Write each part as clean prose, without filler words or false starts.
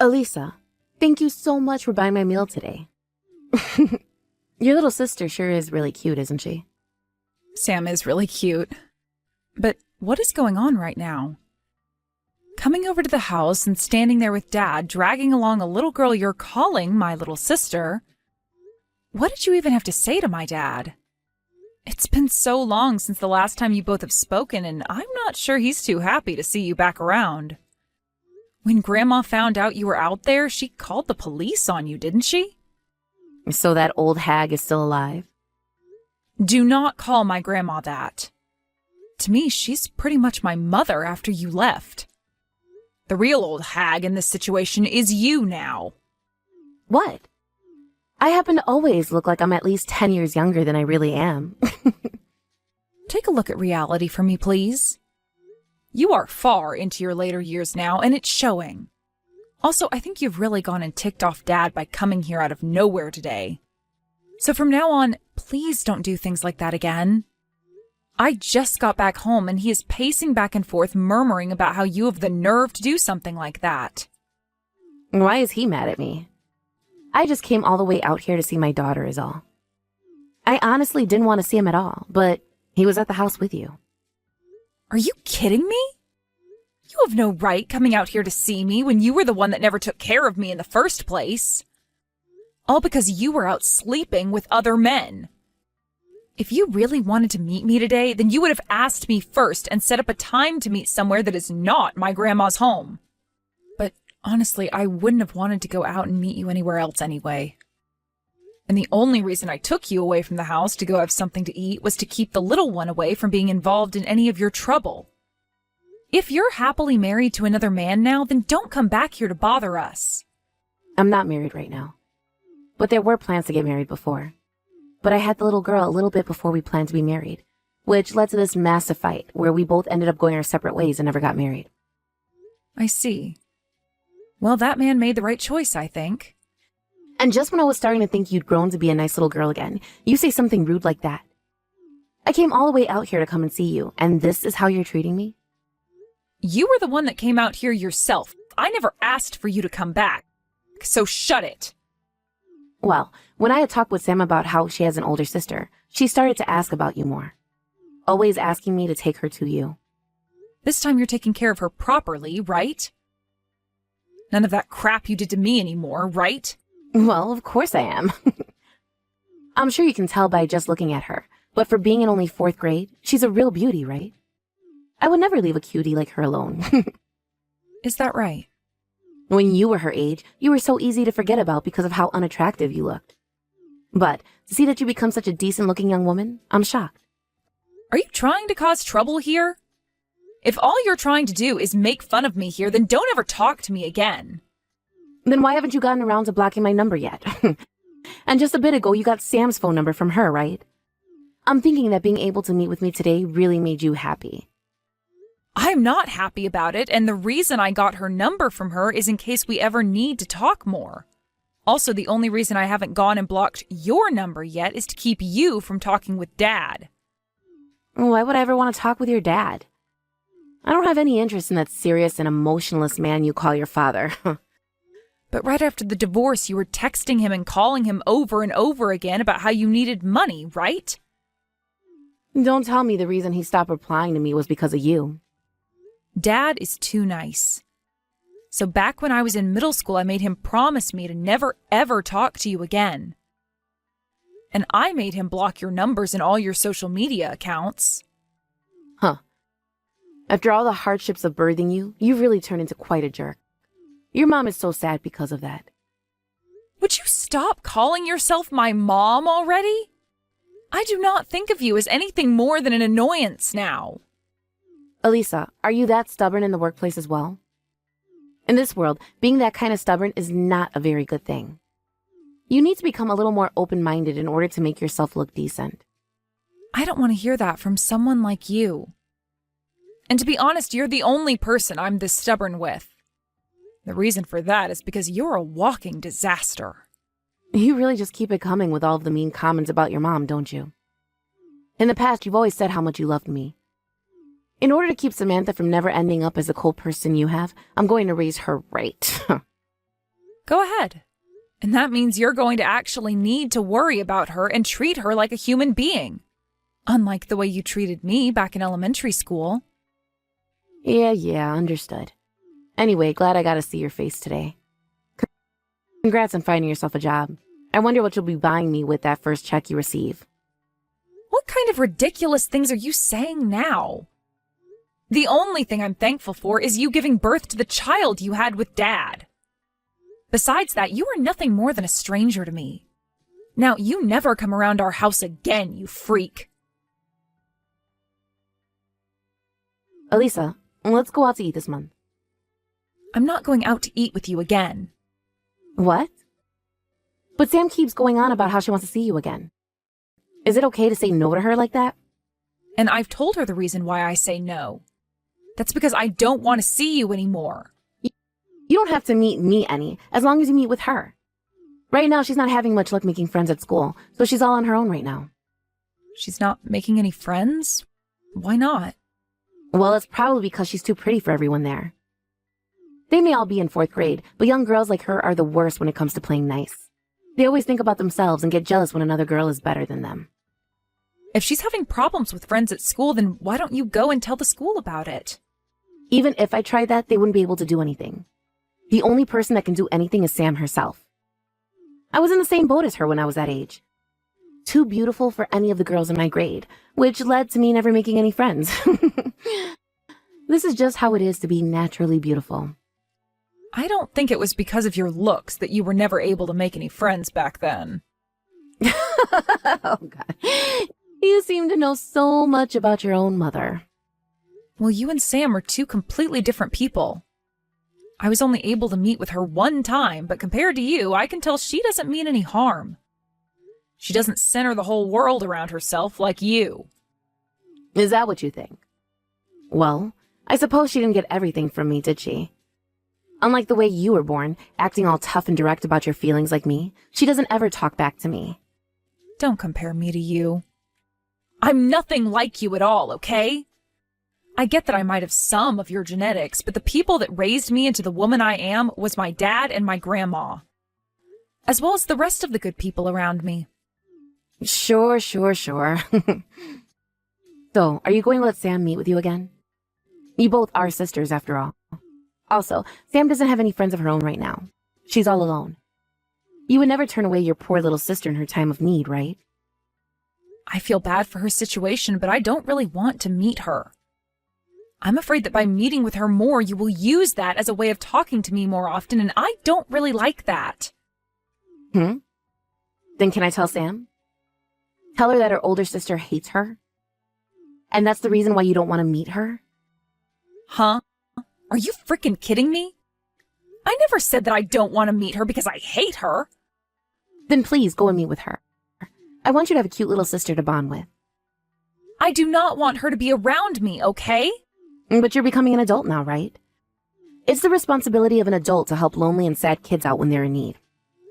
Elisa, thank you so much for buying my meal today. Your little sister sure is really cute, isn't she? Sam is really cute. But what is going on right now? Coming over to the house and standing there with Dad, dragging along a little girl you're calling my little sister. What did you even have to say to my dad? It's been so long since the last time you both have spoken, and I'm not sure he's too happy to see you back around. When Grandma found out you were out there, she called the police on you, didn't she? So that old hag is still alive? Do not call my grandma that. To me, she's pretty much my mother after you left. The real old hag in this situation is you now. What? I happen to always look like I'm at least 10 years younger than I really am. Take a look at reality for me, please. You are far into your later years now, and it's showing. Also, I think you've really gone and ticked off Dad by coming here out of nowhere today. So from now on, please don't do things like that again. I just got back home, and he is pacing back and forth, murmuring about how you have the nerve to do something like that. Why is he mad at me? I just came all the way out here to see my daughter is all. I honestly didn't want to see him at all, but he was at the house with you. Are you kidding me? You have no right coming out here to see me when you were the one that never took care of me in the first place. All because you were out sleeping with other men. If you really wanted to meet me today, then you would have asked me first and set up a time to meet somewhere that is not my grandma's home. But honestly, I wouldn't have wanted to go out and meet you anywhere else anyway. And the only reason I took you away from the house to go have something to eat was to keep the little one away from being involved in any of your trouble. If you're happily married to another man now, then don't come back here to bother us. I'm not married right now. But there were plans to get married before. But I had the little girl a little bit before we planned to be married, which led to this massive fight where we both ended up going our separate ways and never got married. I see. Well, that man made the right choice, I think. And just when I was starting to think you'd grown to be a nice little girl again, you say something rude like that. I came all the way out here to come and see you, and this is how you're treating me? You were the one that came out here yourself. I never asked for you to come back, so shut it. Well, when I had talked with Sam about how she has an older sister, she started to ask about you more. Always asking me to take her to you. This time you're taking care of her properly, right? None of that crap you did to me anymore, right? Well, of course I am. I'm sure you can tell by just looking at her, but for being in only 4th grade, she's a real beauty, right? I would never leave a cutie like her alone. Is that right? When you were her age, you were so easy to forget about because of how unattractive you looked. But to see that you become such a decent-looking young woman, I'm shocked. Are you trying to cause trouble here? If all you're trying to do is make fun of me here, then don't ever talk to me again. Then why haven't you gotten around to blocking my number yet? And just a bit ago, you got Sam's phone number from her, right? I'm thinking that being able to meet with me today really made you happy. I'm not happy about it, and the reason I got her number from her is in case we ever need to talk more. Also, the only reason I haven't gone and blocked your number yet is to keep you from talking with Dad. Why would I ever want to talk with your dad? I don't have any interest in that serious and emotionless man you call your father. But right after the divorce, you were texting him and calling him over and over again about how you needed money, right? Don't tell me the reason he stopped replying to me was because of you. Dad is too nice. So back when I was in middle school, I made him promise me to never ever talk to you again. And I made him block your numbers and all your social media accounts. Huh. After all the hardships of birthing you, you've really turned into quite a jerk. Your mom is so sad because of that. Would you stop calling yourself my mom already? I do not think of you as anything more than an annoyance now. Elisa, are you that stubborn in the workplace as well? In this world, being that kind of stubborn is not a very good thing. You need to become a little more open-minded in order to make yourself look decent. I don't want to hear that from someone like you. And to be honest, you're the only person I'm this stubborn with. The reason for that is because you're a walking disaster. You really just keep it coming with all of the mean comments about your mom, don't you? In the past, you've always said how much you loved me. In order to keep Samantha from never ending up as the cold person you have, I'm going to raise her right. Go ahead. And that means you're going to actually need to worry about her and treat her like a human being. Unlike the way you treated me back in elementary school. Yeah, understood. Anyway, glad I got to see your face today. Congrats on finding yourself a job. I wonder what you'll be buying me with that first check you receive. What kind of ridiculous things are you saying now? The only thing I'm thankful for is you giving birth to the child you had with Dad. Besides that, you are nothing more than a stranger to me. Now, you never come around our house again, you freak. Elisa, let's go out to eat this month. I'm not going out to eat with you again. What? But Sam keeps going on about how she wants to see you again. Is it okay to say no to her like that? And I've told her the reason why I say no. That's because I don't want to see you anymore. You don't have to meet me any, as long as you meet with her. Right now, she's not having much luck making friends at school, so she's all on her own right now. She's not making any friends? Why not? Well, it's probably because she's too pretty for everyone there. They may all be in 4th grade, but young girls like her are the worst when it comes to playing nice. They always think about themselves and get jealous when another girl is better than them. If she's having problems with friends at school, then why don't you go and tell the school about it? Even if I tried that, they wouldn't be able to do anything. The only person that can do anything is Sam herself. I was in the same boat as her when I was that age. Too beautiful for any of the girls in my grade, which led to me never making any friends. This is just how it is to be naturally beautiful. I don't think it was because of your looks that you were never able to make any friends back then. Oh, God. You seem to know so much about your own mother. Well, you and Sam are two completely different people. I was only able to meet with her one time, but compared to you, I can tell she doesn't mean any harm. She doesn't center the whole world around herself like you. Is that what you think? Well, I suppose she didn't get everything from me, did she? Unlike the way you were born, acting all tough and direct about your feelings like me, she doesn't ever talk back to me. Don't compare me to you. I'm nothing like you at all, okay? I get that I might have some of your genetics, but the people that raised me into the woman I am was my dad and my grandma, as well as the rest of the good people around me. Sure. So, are you going to let Sam meet with you again? You both are sisters, after all. Also, Sam doesn't have any friends of her own right now. She's all alone. You would never turn away your poor little sister in her time of need, right? I feel bad for her situation, but I don't really want to meet her. I'm afraid that by meeting with her more, you will use that as a way of talking to me more often, and I don't really like that. Then can I tell Sam? Tell her that her older sister hates her? And that's the reason why you don't want to meet her? Huh? Are you freaking kidding me? I never said that I don't want to meet her because I hate her. Then please go and meet with her. I want you to have a cute little sister to bond with. I do not want her to be around me, okay? But you're becoming an adult now, right? It's the responsibility of an adult to help lonely and sad kids out when they're in need.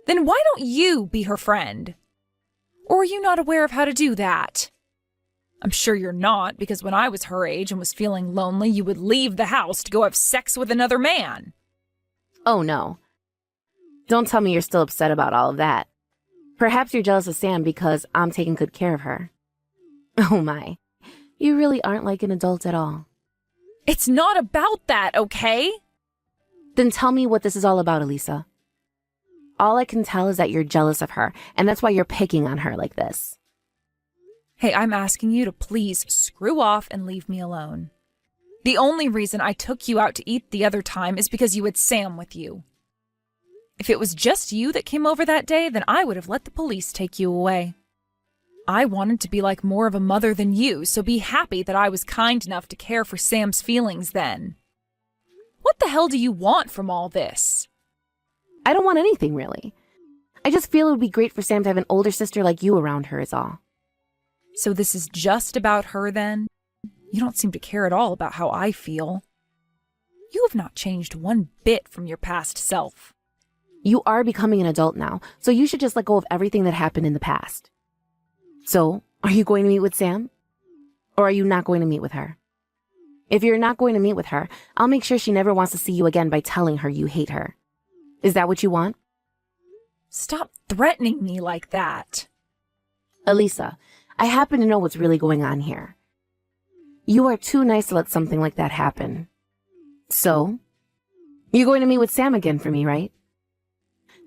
Then why don't you be her friend? Or are you not aware of how to do that? I'm sure you're not, because when I was her age and was feeling lonely, you would leave the house to go have sex with another man. Oh, no. Don't tell me you're still upset about all of that. Perhaps you're jealous of Sam because I'm taking good care of her. Oh, my. You really aren't like an adult at all. It's not about that, okay? Then tell me what this is all about, Elisa. All I can tell is that you're jealous of her, and that's why you're picking on her like this. Hey, I'm asking you to please screw off and leave me alone. The only reason I took you out to eat the other time is because you had Sam with you. If it was just you that came over that day, then I would have let the police take you away. I wanted to be like more of a mother than you, so be happy that I was kind enough to care for Sam's feelings then. What the hell do you want from all this? I don't want anything, really. I just feel it would be great for Sam to have an older sister like you around her is all. So this is just about her then? You don't seem to care at all about how I feel. You have not changed one bit from your past self. You are becoming an adult now, so you should just let go of everything that happened in the past. So, are you going to meet with Sam? Or are you not going to meet with her? If you're not going to meet with her, I'll make sure she never wants to see you again by telling her you hate her. Is that what you want? Stop threatening me like that. Elisa, I happen to know what's really going on here. You are too nice to let something like that happen. So, you're going to meet with Sam again for me, right?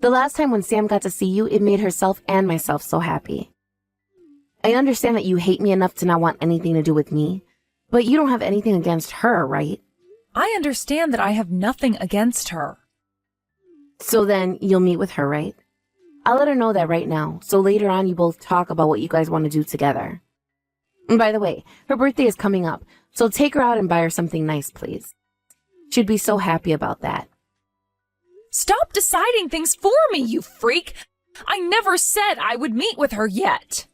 The last time when Sam got to see you, it made herself and myself so happy. I understand that you hate me enough to not want anything to do with me, but you don't have anything against her, right? I understand that I have nothing against her. So then, you'll meet with her, right? I'll let her know that right now, so later on you both talk about what you guys want to do together. And by the way, her birthday is coming up, so take her out and buy her something nice, please. She'd be so happy about that. Stop deciding things for me, you freak! I never said I would meet with her yet.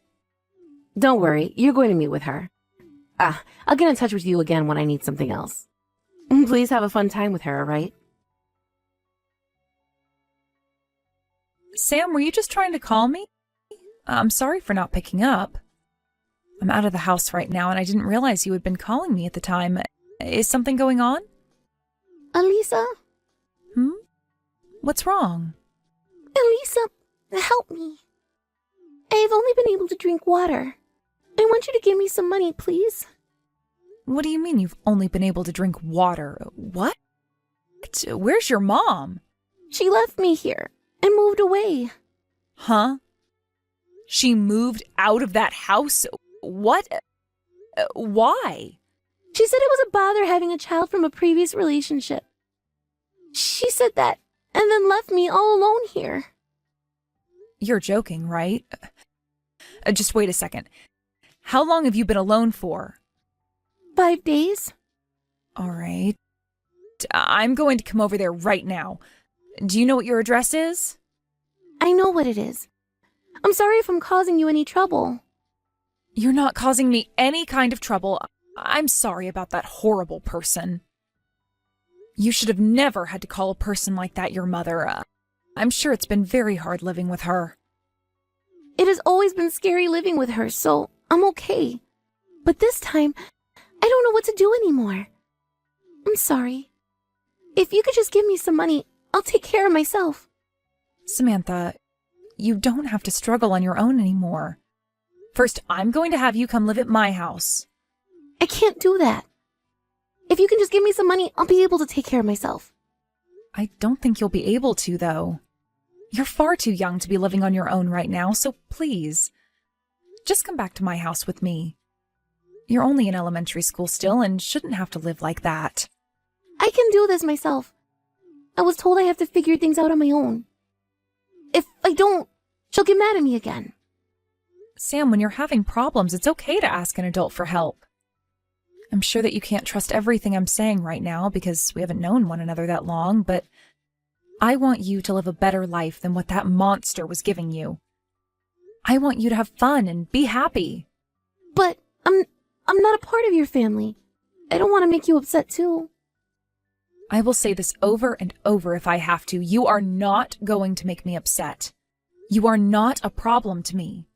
Don't worry, you're going to meet with her. I'll get in touch with you again when I need something else. Please have a fun time with her, alright? Sam, were you just trying to call me? I'm sorry for not picking up. I'm out of the house right now, and I didn't realize you had been calling me at the time. Is something going on? Elisa? What's wrong? Elisa, help me. I've only been able to drink water. I want you to give me some money, please. What do you mean you've only been able to drink water? What? Where's your mom? She left me here and moved away. Huh? She moved out of that house? What? Why? She said it was a bother having a child from a previous relationship. She said that and then left me all alone here. You're joking, right? Just wait a second. How long have you been alone for? 5 days. All right. I'm going to come over there right now. Do you know what your address is? I know what it is. I'm sorry if I'm causing you any trouble. You're not causing me any kind of trouble. I'm sorry about that horrible person. You should have never had to call a person like that your mother. I'm sure it's been very hard living with her. It has always been scary living with her, so I'm okay. But this time, I don't know what to do anymore. I'm sorry. If you could just give me some money, I'll take care of myself. Samantha, you don't have to struggle on your own anymore. First, I'm going to have you come live at my house. I can't do that. If you can just give me some money, I'll be able to take care of myself. I don't think you'll be able to, though. You're far too young to be living on your own right now, so please, just come back to my house with me. You're only in elementary school still and shouldn't have to live like that. I can do this myself. I was told I have to figure things out on my own. If I don't, she'll get mad at me again. Sam, when you're having problems, it's okay to ask an adult for help. I'm sure that you can't trust everything I'm saying right now because we haven't known one another that long, but I want you to live a better life than what that monster was giving you. I want you to have fun and be happy. But I'm not a part of your family. I don't want to make you upset too. I will say this over and over if I have to. You are not going to make me upset. You are not a problem to me.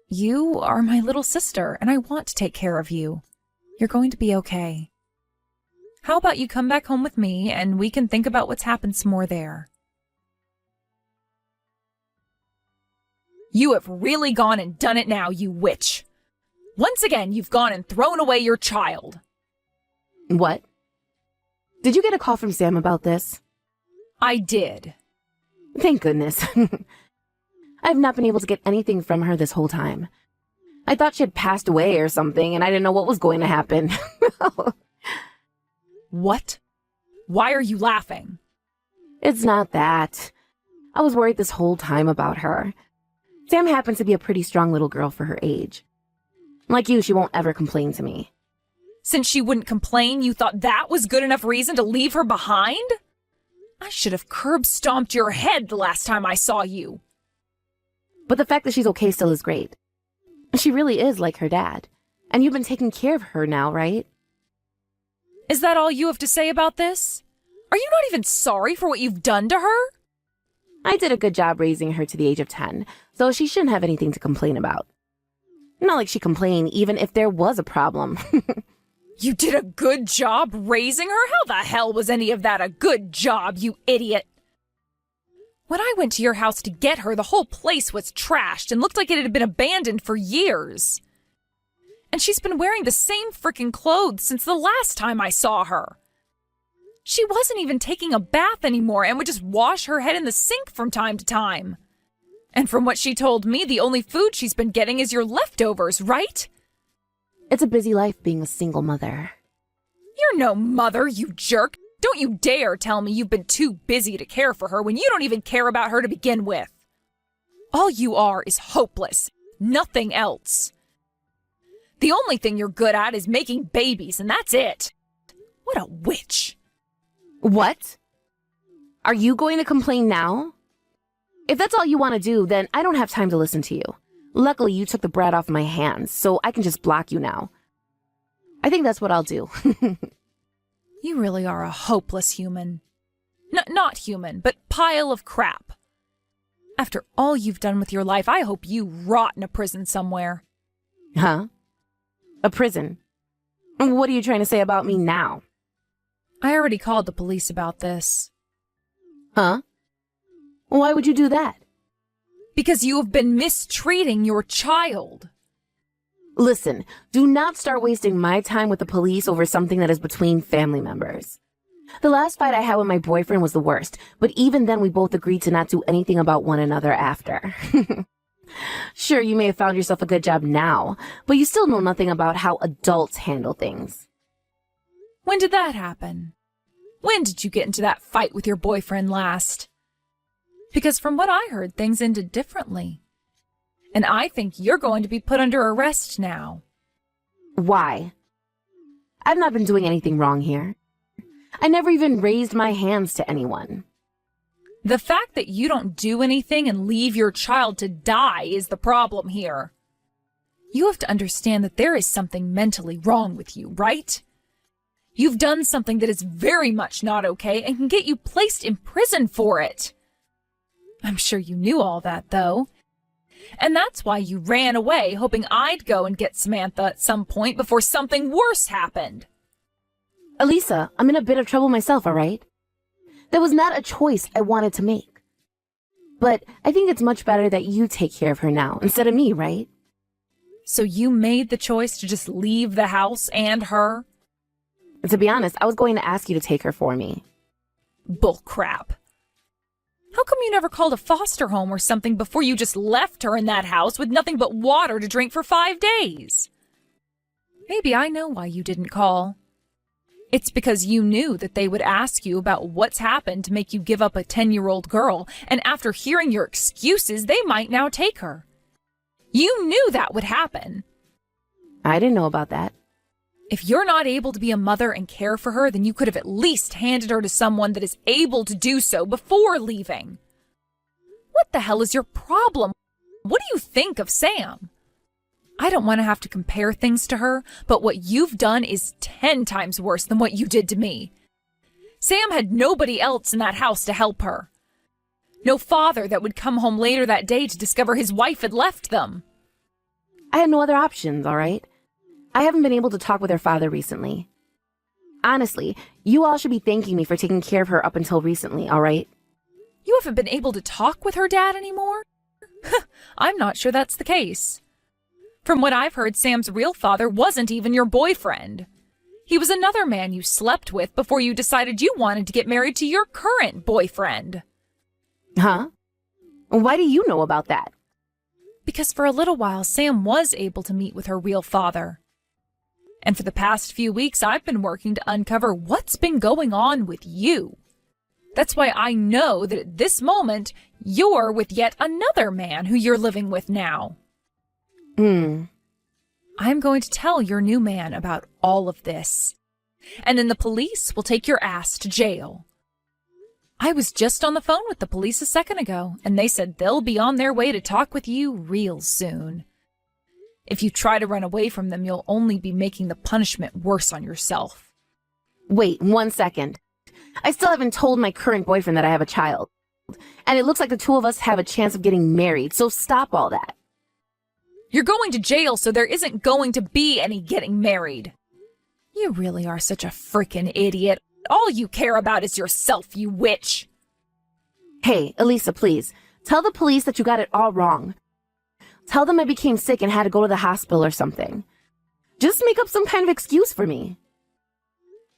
You are my little sister, and I want to take care of you. You're going to be okay. How about you come back home with me, and we can think about what's happened some more there. You have really gone and done it now, you witch. Once again, you've gone and thrown away your child. What? Did you get a call from Sam about this? I did. Thank goodness. I've not been able to get anything from her this whole time. I thought she had passed away or something, and I didn't know what was going to happen. What? Why are you laughing? It's not that. I was worried this whole time about her. Sam happens to be a pretty strong little girl for her age. Like you, she won't ever complain to me. Since she wouldn't complain, you thought that was good enough reason to leave her behind? I should have curb-stomped your head the last time I saw you. But the fact that she's okay still is great. She really is like her dad. And you've been taking care of her now, right? Is that all you have to say about this? Are you not even sorry for what you've done to her? I did a good job raising her to the age of 10, so she shouldn't have anything to complain about. Not like she complained even if there was a problem. You did a good job raising her? How the hell was any of that a good job, you idiot? When I went to your house to get her, the whole place was trashed and looked like it had been abandoned for years. And she's been wearing the same frickin' clothes since the last time I saw her. She wasn't even taking a bath anymore and would just wash her head in the sink from time to time. And from what she told me, the only food she's been getting is your leftovers, right? It's a busy life being a single mother. You're no mother, you jerk. Don't you dare tell me you've been too busy to care for her when you don't even care about her to begin with. All you are is hopeless. Nothing else. The only thing you're good at is making babies, and that's it. What a witch. What? Are you going to complain now? If that's all you want to do, then I don't have time to listen to you. Luckily, you took the brat off my hands, so I can just block you now. I think that's what I'll do. You really are a hopeless human. Not human, but pile of crap. After all you've done with your life, I hope you rot in a prison somewhere. Huh? A prison? What are you trying to say about me now? I already called the police about this. Huh? Why would you do that? Because you have been mistreating your child. Listen, do not start wasting my time with the police over something that is between family members. The last fight I had with my boyfriend was the worst, but even then we both agreed to not do anything about one another after. Sure, you may have found yourself a good job now, but you still know nothing about how adults handle things. When did that happen? When did you get into that fight with your boyfriend last? Because from what I heard, things ended differently. And I think you're going to be put under arrest now. Why? I've not been doing anything wrong here. I never even raised my hands to anyone. The fact that you don't do anything and leave your child to die is the problem here. You have to understand that there is something mentally wrong with you, right? You've done something that is very much not okay and can get you placed in prison for it. I'm sure you knew all that, though. And that's why you ran away, hoping I'd go and get Samantha at some point before something worse happened. Elisa, I'm in a bit of trouble myself, all right? That was not a choice I wanted to make. But I think it's much better that you take care of her now instead of me, right? So you made the choice to just leave the house and her? To be honest, I was going to ask you to take her for me. Bullcrap. How come you never called a foster home or something before you just left her in that house with nothing but water to drink for 5 days? Maybe I know why you didn't call. It's because you knew that they would ask you about what's happened to make you give up a 10-year-old girl, and after hearing your excuses, they might now take her. You knew that would happen. I didn't know about that. If you're not able to be a mother and care for her, then you could have at least handed her to someone that is able to do so before leaving. What the hell is your problem? What do you think of Sam? I don't want to have to compare things to her, but what you've done is 10 times worse than what you did to me. Sam had nobody else in that house to help her. No father that would come home later that day to discover his wife had left them. I had no other options, all right? I haven't been able to talk with her father recently. Honestly, you all should be thanking me for taking care of her up until recently, all right? You haven't been able to talk with her dad anymore? I'm not sure that's the case. From what I've heard, Sam's real father wasn't even your boyfriend. He was another man you slept with before you decided you wanted to get married to your current boyfriend. Huh? Why do you know about that? Because for a little while, Sam was able to meet with her real father. And for the past few weeks, I've been working to uncover what's been going on with you. That's why I know that at this moment, you're with yet another man who you're living with now. I'm going to tell your new man about all of this. And then the police will take your ass to jail. I was just on the phone with the police a second ago, and they said they'll be on their way to talk with you real soon. If you try to run away from them, you'll only be making the punishment worse on yourself. Wait 1 second. I still haven't told my current boyfriend that I have a child. And it looks like the two of us have a chance of getting married, so stop all that. You're going to jail, so there isn't going to be any getting married. You really are such a frickin' idiot. All you care about is yourself, you witch. Hey, Elisa, please. Tell the police that you got it all wrong. Tell them I became sick and had to go to the hospital or something. Just make up some kind of excuse for me.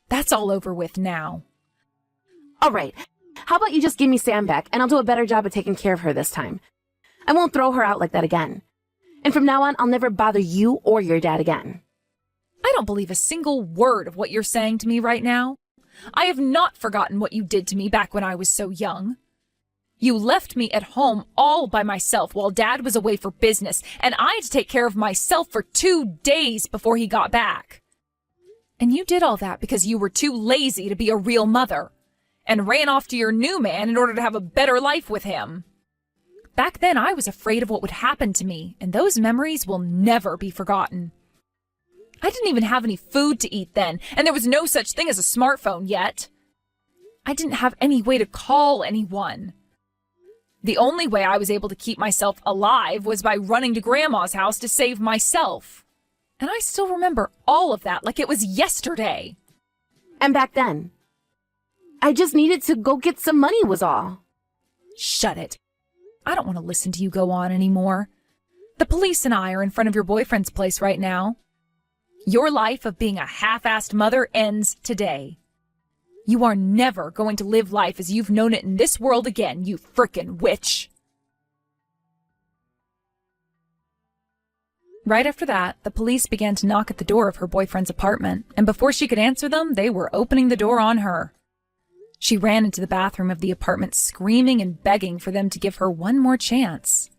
That's all over with now. All right. How about you just give me Sam back, and I'll do a better job of taking care of her this time. I won't throw her out like that again. And from now on, I'll never bother you or your dad again. I don't believe a single word of what you're saying to me right now. I have not forgotten what you did to me back when I was so young. You left me at home all by myself while Dad was away for business, and I had to take care of myself for 2 days before he got back. And you did all that because you were too lazy to be a real mother, and ran off to your new man in order to have a better life with him. Back then, I was afraid of what would happen to me, and those memories will never be forgotten. I didn't even have any food to eat then, and there was no such thing as a smartphone yet. I didn't have any way to call anyone. The only way I was able to keep myself alive was by running to Grandma's house to save myself. And I still remember all of that like it was yesterday. And back then, I just needed to go get some money was all. Shut it. I don't want to listen to you go on anymore. The police and I are in front of your boyfriend's place right now. Your life of being a half-assed mother ends today. You are never going to live life as you've known it in this world again, you frickin' witch. Right after that, the police began to knock at the door of her boyfriend's apartment, and before she could answer them, they were opening the door on her. She ran into the bathroom of the apartment screaming and begging for them to give her one more chance.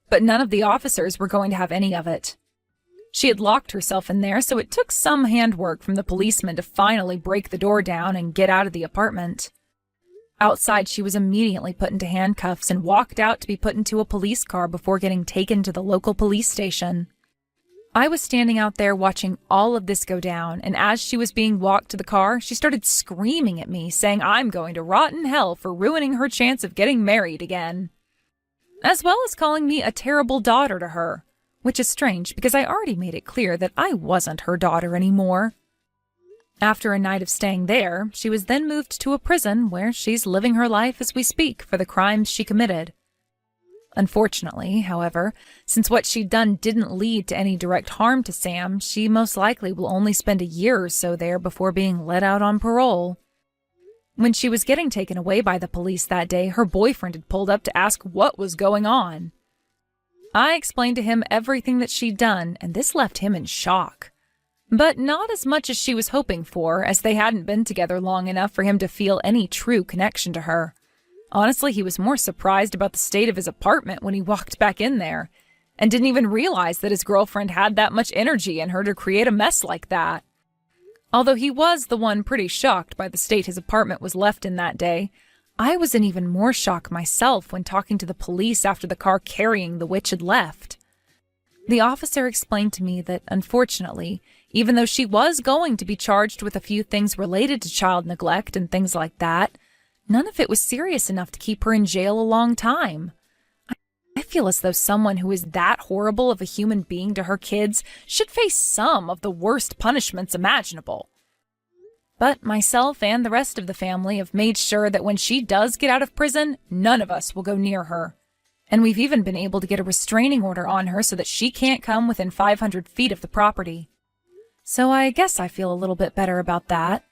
But none of the officers were going to have any of it. She had locked herself in there, so it took some handwork from the policeman to finally break the door down and get out of the apartment. Outside, she was immediately put into handcuffs and walked out to be put into a police car before getting taken to the local police station. I was standing out there watching all of this go down, and as she was being walked to the car, she started screaming at me, saying I'm going to rot in hell for ruining her chance of getting married again. As well as calling me a terrible daughter to her. Which is strange because I already made it clear that I wasn't her daughter anymore. After a night of staying there, she was then moved to a prison where she's living her life as we speak for the crimes she committed. Unfortunately, however, since what she'd done didn't lead to any direct harm to Sam, she most likely will only spend a year or so there before being let out on parole. When she was getting taken away by the police that day, her boyfriend had pulled up to ask what was going on. I explained to him everything that she'd done, and this left him in shock. But not as much as she was hoping for, as they hadn't been together long enough for him to feel any true connection to her. Honestly, he was more surprised about the state of his apartment when he walked back in there, and didn't even realize that his girlfriend had that much energy in her to create a mess like that. Although he was the one pretty shocked by the state his apartment was left in that day, I was in even more shock myself when talking to the police after the car carrying the witch had left. The officer explained to me that, unfortunately, even though she was going to be charged with a few things related to child neglect and things like that, none of it was serious enough to keep her in jail a long time. I feel as though someone who is that horrible of a human being to her kids should face some of the worst punishments imaginable. But myself and the rest of the family have made sure that when she does get out of prison, none of us will go near her. And we've even been able to get a restraining order on her so that she can't come within 500 feet of the property. So I guess I feel a little bit better about that.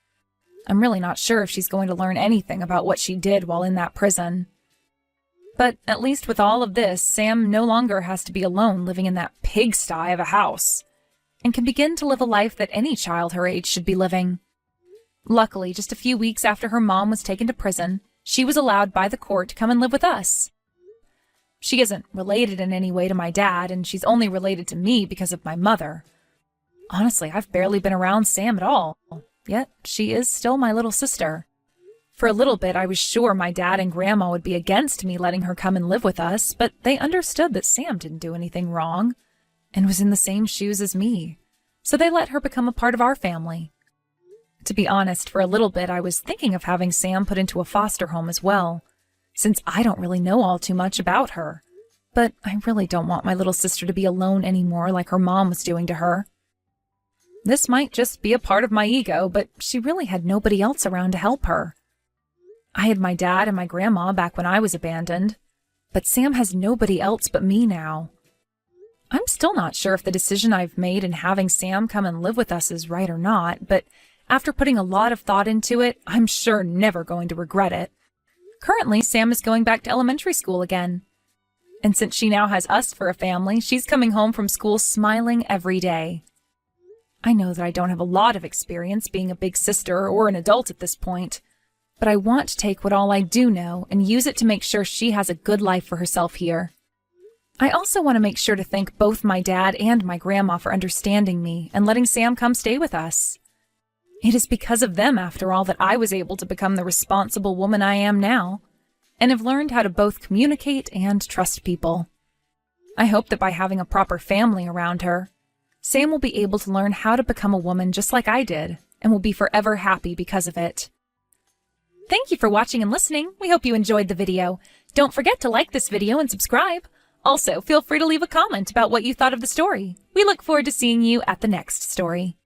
I'm really not sure if she's going to learn anything about what she did while in that prison. But at least with all of this, Sam no longer has to be alone living in that pigsty of a house, and can begin to live a life that any child her age should be living. Luckily, just a few weeks after her mom was taken to prison, she was allowed by the court to come and live with us. She isn't related in any way to my dad, and she's only related to me because of my mother. Honestly, I've barely been around Sam at all, yet she is still my little sister. For a little bit, I was sure my dad and Grandma would be against me letting her come and live with us, but they understood that Sam didn't do anything wrong, and was in the same shoes as me, so they let her become a part of our family. To be honest, for a little bit, I was thinking of having Sam put into a foster home as well, since I don't really know all too much about her. But I really don't want my little sister to be alone anymore like her mom was doing to her. This might just be a part of my ego, but she really had nobody else around to help her. I had my dad and my grandma back when I was abandoned, but Sam has nobody else but me now. I'm still not sure if the decision I've made in having Sam come and live with us is right or not, but after putting a lot of thought into it, I'm sure never going to regret it. Currently, Sam is going back to elementary school again. And since she now has us for a family, she's coming home from school smiling every day. I know that I don't have a lot of experience being a big sister or an adult at this point, but I want to take what all I do know and use it to make sure she has a good life for herself here. I also want to make sure to thank both my dad and my grandma for understanding me and letting Sam come stay with us. It is because of them, after all, that I was able to become the responsible woman I am now, and have learned how to both communicate and trust people. I hope that by having a proper family around her, Sam will be able to learn how to become a woman just like I did, and will be forever happy because of it. Thank you for watching and listening. We hope you enjoyed the video. Don't forget to like this video and subscribe. Also, feel free to leave a comment about what you thought of the story. We look forward to seeing you at the next story.